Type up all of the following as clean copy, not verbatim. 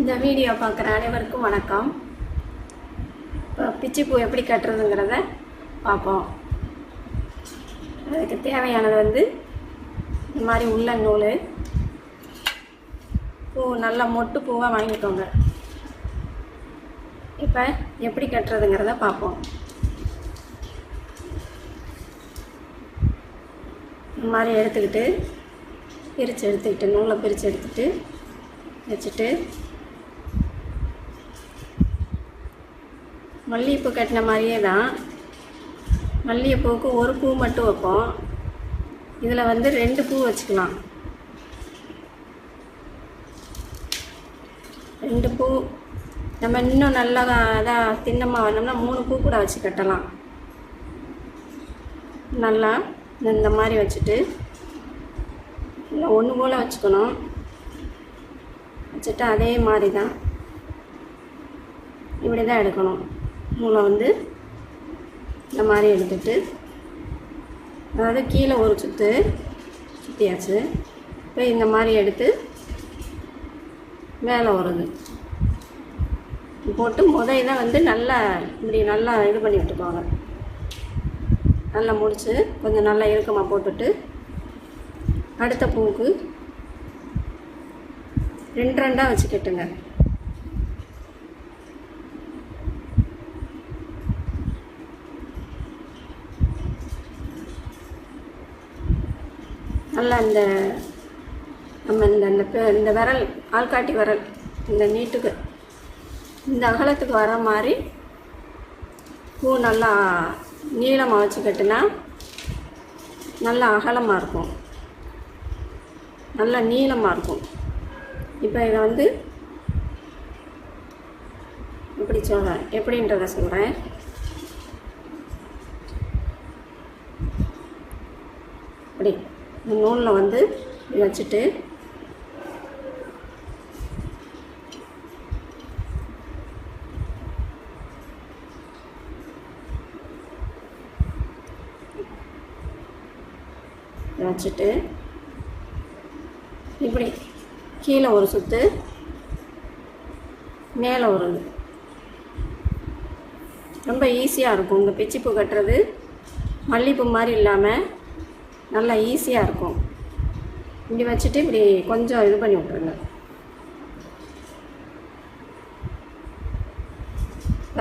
இந்த வீடியோ பார்க்குற அனைவருக்கும் வணக்கம். இப்போ பிச்சிப்பூ எப்படி கட்டுறதுங்கிறத பார்ப்போம். அதுக்கு தேவையானது இந்த மாதிரி உள்ளன் நூல், பூ நல்லா மொட்டு பூவாக வாங்கிக்கோங்க. இப்போ எப்படி கட்டுறதுங்கிறத பார்ப்போம். இந்த மாதிரி எடுத்துக்கிட்டு நூலை பிரித்து எடுத்துகிட்டு வச்சுட்டு, மல்லிகைப்பூ கட்டின மாதிரியே தான். மல்லிகைப்பூவுக்கு ஒரு பூ மட்டும் வைப்போம். இதில் 2 பூ வச்சுக்கலாம். 2 பூ நம்ம இன்னும் நல்லா அதான் தின்னமாக வேணும்னா 3 பூ கூட வச்சு கட்டலாம். நல்லா இந்த மாதிரி வச்சுட்டு இல்லை ஒன்று போல் வச்சுக்கணும். வச்சுட்டு அதே மாதிரி தான் இப்படி தான் எடுக்கணும். நூலை இந்த மாதிரி எடுத்துட்டு, அதாவது கீழே ஒரு சுற்றியாச்சு. இப்போ இந்த மாதிரி எடுத்து மேலே வருது போட்டு தான் நல்லா இப்படி நல்லா இது பண்ணி விட்டுக்குவாங்க. நல்லா முடித்து கொஞ்சம் நல்லா இறுக்கமாக போட்டுட்டு, அடுத்த பூவுக்கு 2 வச்சு கட்டுங்க. நல்லா நம்ம இந்த விரல், ஆள்காட்டி விரல் இந்த நீட்டுக்கு இந்த அகலத்துக்கு வர மாதிரி பூ நல்லா நீளமாக வச்சு கட்டுனா நல்லா அகலமாக இருக்கும், நல்லா நீளமாக இருக்கும். இப்போ இதை இப்படி எப்படின்றத சொல்கிறேன். இப்படி இந்த நூலில் வச்சுட்டு இப்படி கீழே ஒரு சுற்று, மேலே ஒரு ரொம்ப ஈஸியாக இருக்கும். இந்த பிச்சிப்பூ கட்டுறது மல்லிகைப்பூ மாதிரி இல்லாமல் நல்லா ஈஸியாக இருக்கும். இப்படி வச்சுட்டு இப்படி கொஞ்சம் இது பண்ணி விட்ருங்க.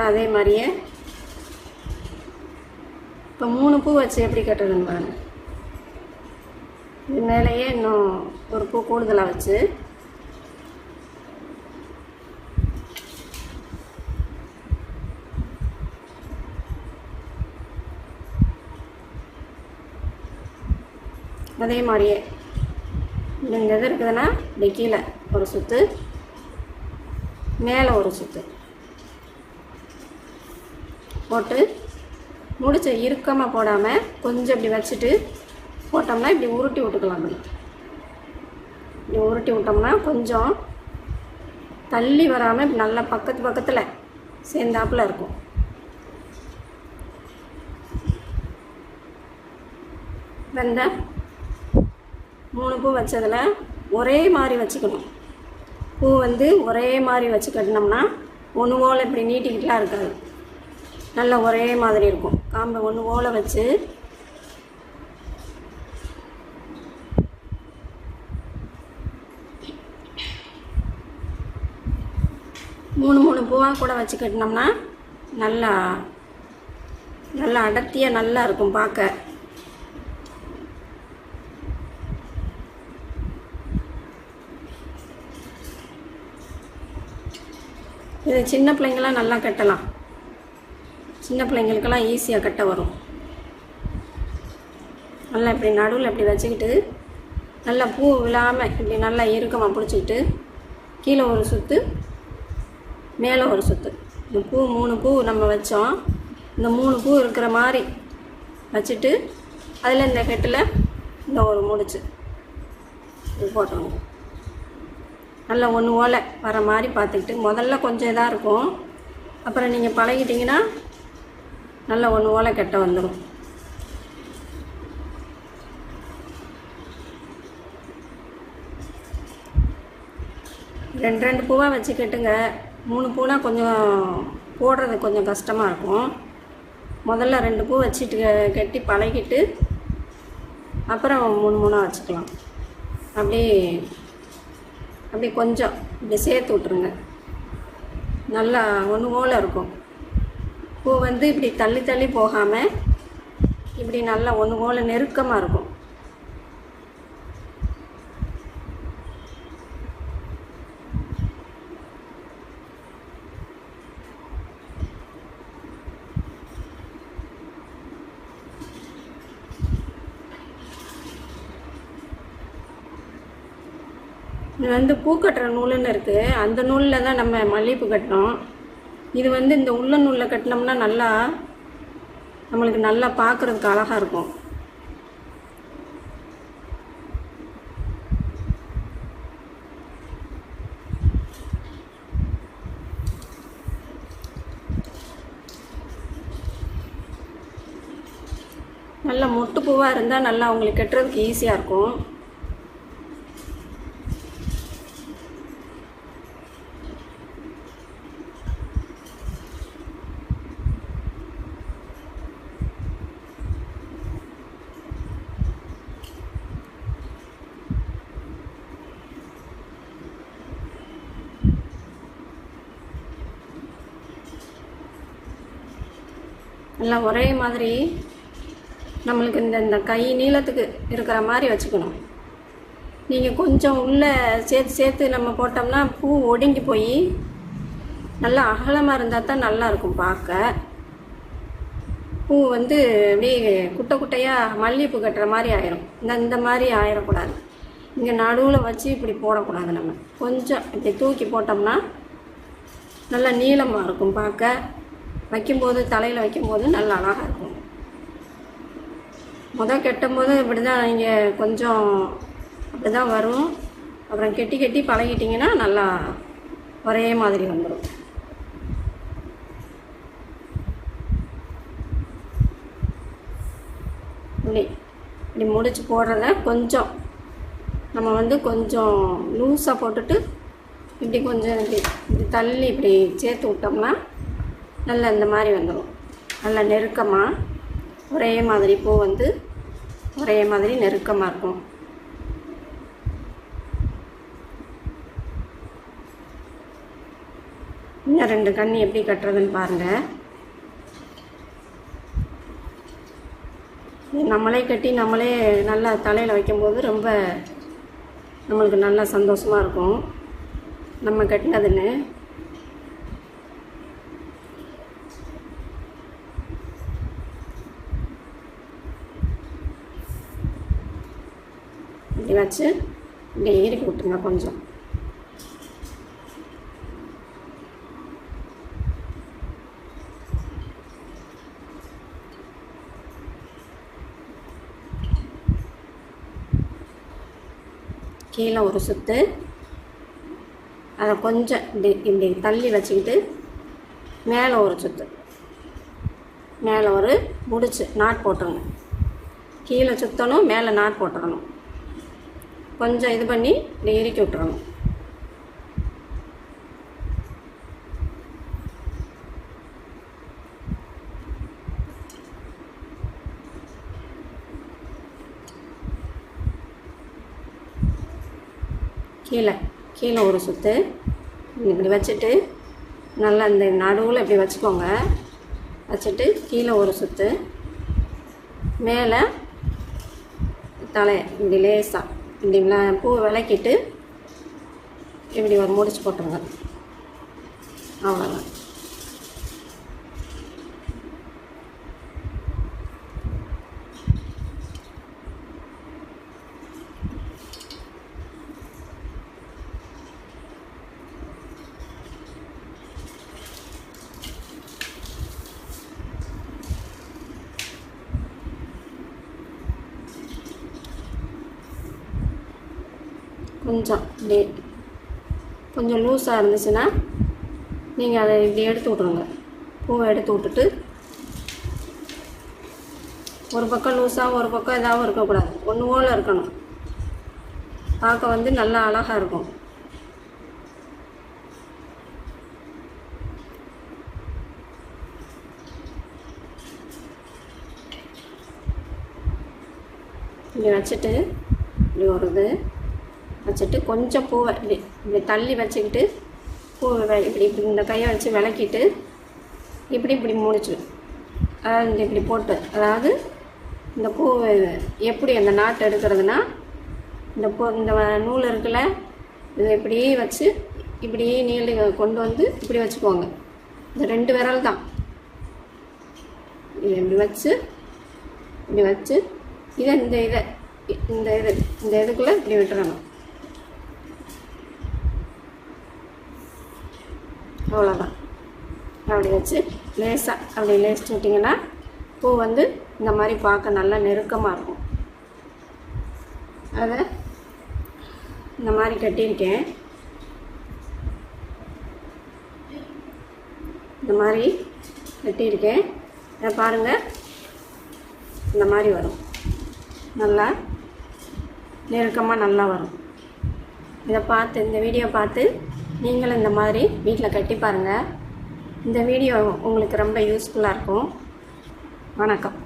அதே மாதிரியே இப்போ 3 பூ வச்சு எப்படி கட்டுறதுன்னு பாருங்கள். இது மேலேயே இன்னும் ஒரு பூ கூடுதலாக வச்சு அதே மாதிரியே இந்த இது இருக்குதுன்னா இப்படி கீழே ஒரு சுற்று, மேலே ஒரு சுற்று போட்டு முடிச்ச இறுக்கமாக போடாமல் கொஞ்சம் இப்படி வச்சுட்டு போட்டோம்னா இப்படி உருட்டி விட்டுக்கலாம். இப்படி உருட்டி விட்டோம்னா கொஞ்சம் தள்ளி வராமல் இப்படி நல்லா பக்கத்தில் சேர்ந்தாப்பில் இருக்கும். இந்த 3 பூ வச்சதில் ஒரே மாதிரி வச்சுக்கணும். பூ ஒரே மாதிரி வச்சு கட்டினோம்னா ஒன்று போல் இப்படி நீட்டிக்கிட்டுலாம் இருக்காது, நல்லா ஒரே மாதிரி இருக்கும். காம்பை ஒன்று போல் வச்சு மூணு பூவாக கூட வச்சு கட்டினோம்னா நல்லா நல்லா அடர்த்தியாக நல்லா இருக்கும் பார்க்க. இது சின்ன பிள்ளைங்களாம் நல்லா கட்டலாம். சின்ன பிள்ளைங்களுக்கெல்லாம் ஈஸியாக கட்ட வரும். நல்லா இப்படி நடுவில் இப்படி வச்சுக்கிட்டு நல்லா பூ விழாமல் இப்படி நல்லா இறுக்கமாக பிடிச்சிக்கிட்டு கீழே ஒரு சுற்று, மேலே ஒரு சுற்று. இந்த பூ 3 பூ நம்ம வச்சோம். இந்த 3 பூ இருக்கிற மாதிரி வச்சுட்டு அதில் இந்த கெட்டில் இந்த ஒரு முடிச்சு இது போட்டுருங்க. நல்லா ஒன்று ஓலை வர மாதிரி பார்த்துக்கிட்டு, முதல்ல கொஞ்சம் இதாக இருக்கும், அப்புறம் நீங்கள் பழகிட்டிங்கன்னா நல்லா ஒன்று ஓலை கட்ட வந்துடும். ரெண்டு பூவாக வச்சு கட்டுங்க. 3 பூனா கொஞ்சம் போடுறது கொஞ்சம் கஷ்டமாக இருக்கும். முதல்ல 2 பூ வச்சுட்டு கட்டி பழகிட்டு அப்புறம் 3 வச்சுக்கலாம். அப்படி கொஞ்சம் இப்படி சேர்த்து விட்ருங்க. நல்லா ஒன்று போல் இருக்கும். பூ வந்து இப்படி தள்ளி தள்ளி போகாமல் இப்படி நல்லா ஒன்று போல் நெருக்கமாக இருக்கும். இது வந்து பூ கட்டுற நூலுன்னு இருக்குது. அந்த நூலில் தான் நம்ம மல்லிகைப்பூ கட்டினோம். இது வந்து இந்த உள்ள நூலில் கட்டினோம்னா நல்லா நம்மளுக்கு நல்லா பார்க்குறதுக்கு அழகாக இருக்கும். நல்லா மொட்டு பூவாக இருந்தால் நல்லா உங்களுக்கு கட்டுறதுக்கு ஈஸியாக இருக்கும். எல்லாம் ஒரே மாதிரி நம்மளுக்கு இந்த கை நீளத்துக்கு இருக்கிற மாதிரி வச்சுக்கணும். நீங்கள் கொஞ்சம் உள்ளே சேர்த்து நம்ம போட்டோம்னா பூ ஒடுங்கி போய் நல்லா அகலமாக இருந்தால் தான் நல்லாயிருக்கும் பார்க்க. பூ வந்து அப்படியே குட்டை குட்டையாக மல்லிகைப்பூ கட்டுற மாதிரி ஆயிரும். இந்த மாதிரி ஆயிடக்கூடாது. இங்கே நடுவில் வச்சு இப்படி போடக்கூடாது. நம்ம கொஞ்சம் இப்படி தூக்கி போட்டோம்னா நல்லா நீளமாக இருக்கும் பார்க்க. வைக்கும்போது தலையில் வைக்கும்போது நல்லா அழகாக இருக்கும். கட்டும்போது இப்படி தான் நீங்கள் கொஞ்சம் அப்படி தான் வரும். அப்புறம் கெட்டி பழகிட்டிங்கன்னா நல்லா ஒரே மாதிரி வந்துடும். இப்படி முடிச்சு போடுறத கொஞ்சம் நம்ம வந்து கொஞ்சம் லூஸாக போட்டுட்டு இப்படி கொஞ்சம் இப்படி தள்ளி இப்படி சேர்த்து விட்டோம்னா நல்லா இந்த மாதிரி வந்துடும். நல்லா நெருக்கமாக ஒரே மாதிரி பூ வந்து ஒரே மாதிரி நெருக்கமாக இருக்கும். இன்னும் 2 கண்ணி எப்படி கட்டுறதுன்னு பாருங்கள். நம்மளே கட்டி நம்மளே நல்லா தலையில் வைக்கும்போது ரொம்ப நம்மளுக்கு நல்லா சந்தோஷமாக இருக்கும் நம்ம கட்டினதுன்னு. இப்படி வச்சு இப்படி இறுக்கி விட்டுருங்க. கொஞ்சம் கீழே ஒரு சுற்று, அதை கொஞ்சம் இப்படி தள்ளி வச்சுக்கிட்டு மேலே ஒரு சுற்று, மேலே ஒரு முடிச்சு நாட் போட்டுருங்க. கீழே சுற்றணும், மேலே நாட் போட்டுடணும். கொஞ்சம் இது பண்ணி இப்படி இறுக்கி விட்டுறணும். கீழே ஒரு சுற்று இப்படி வச்சுட்டு நல்லா இந்த நடுவில் இப்படி வச்சுக்கோங்க. வச்சுட்டு கீழே ஒரு சுற்று, மேலே தலை இப்படி லேசாக இப்படி பூ விளக்கிட்டு இப்படி ஒரு முடிச்சு போட்டுருங்க. அவ்வளோதான். கொஞ்சம் இப்படி கொஞ்சம் லூஸாக இருந்துச்சுன்னா நீங்கள் அதை இப்படி எடுத்து விட்ருங்க. பூவை எடுத்து விட்டுட்டு ஒரு பக்கம் லூஸாக ஒரு பக்கம் எதாவும் இருக்கக்கூடாது, ஒன்று போல் இருக்கணும். பார்க்க வந்து நல்லா அழகாக இருக்கும். இப்படி வச்சுட்டு இப்படி ஒரு இது வச்சுட்டு கொஞ்சம் பூவை இப்படி இப்படி தள்ளி வச்சுக்கிட்டு பூவை இப்படி இப்படி இந்த கையை வச்சு விளக்கிட்டு இப்படி இப்படி முடிச்சு, அதாவது இப்படி போட்டு, அதாவது இந்த பூ எப்படி அந்த நாட்டு எடுக்கிறதுனா இந்த நூல் இருக்குல்ல, இதை இப்படி வச்சு இப்படி நீள கொண்டு வந்து இப்படி வச்சுக்கோங்க. இந்த 2 விரல் தான். இதை இப்படி வச்சு இப்படி வச்சு இதை இந்த இதுக்குள்ளே இப்படி விட்டுறணும். அவ்வளோதான். அப்படி வச்சு லேசாக அப்படி லேசிட்டு விட்டிங்கன்னா பூ வந்து இந்த மாதிரி பார்க்க நல்லா நெருக்கமாக இருக்கும். அதை இந்த மாதிரி கட்டியிருக்கேன். இந்த மாதிரி கட்டியிருக்கேன். இதை பாருங்கள், இந்த மாதிரி வரும். நல்லா நெருக்கமாக நல்லா வரும். இதை பார்த்து, இந்த வீடியோ பார்த்து நீங்களும் இந்த மாதிரி வீட்டில் கட்டி பாருங்கள். இந்த வீடியோ உங்களுக்கு ரொம்ப யூஸ்ஃபுல்லாக இருக்கும். வணக்கம்.